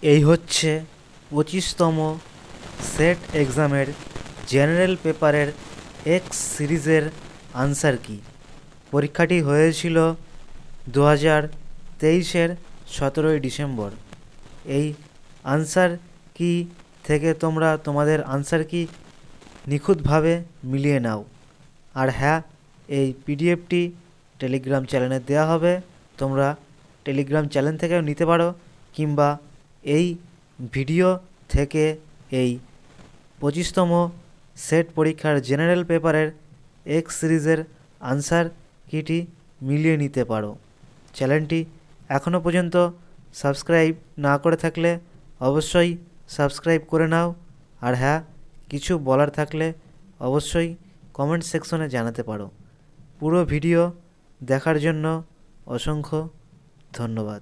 এই হচ্ছে 25তম সেট এক্সামের জেনারেল পেপারের এক্স সিরিজের আনসার কি। পরীক্ষাটি হয়েছিল 2023-এর 17ই ডিসেম্বর। এই আনসার কি থেকে তোমরা তোমাদের আনসার কি নিখুঁতভাবে মিলিয়ে নাও। আর হ্যাঁ, এই পিডিএফটি টেলিগ্রাম চ্যানেলে দেওয়া হবে, তোমরা টেলিগ্রাম চ্যানেল থেকেও নিতে পারো, কিংবা এই ভিডিও থেকে এই 25তম সেট পরীক্ষার জেনারেল পেপারের এক্স সিরিজের আনসার কিটি মিলিয়ে নিতে পারো। চ্যানেলটি এখনও পর্যন্ত সাবস্ক্রাইব না করে থাকলে অবশ্যই সাবস্ক্রাইব করে নাও। আর হ্যাঁ, কিছু বলার থাকলে অবশ্যই কমেন্ট সেকশনে জানাতে পারো। পুরো ভিডিও দেখার জন্য অসংখ্য ধন্যবাদ।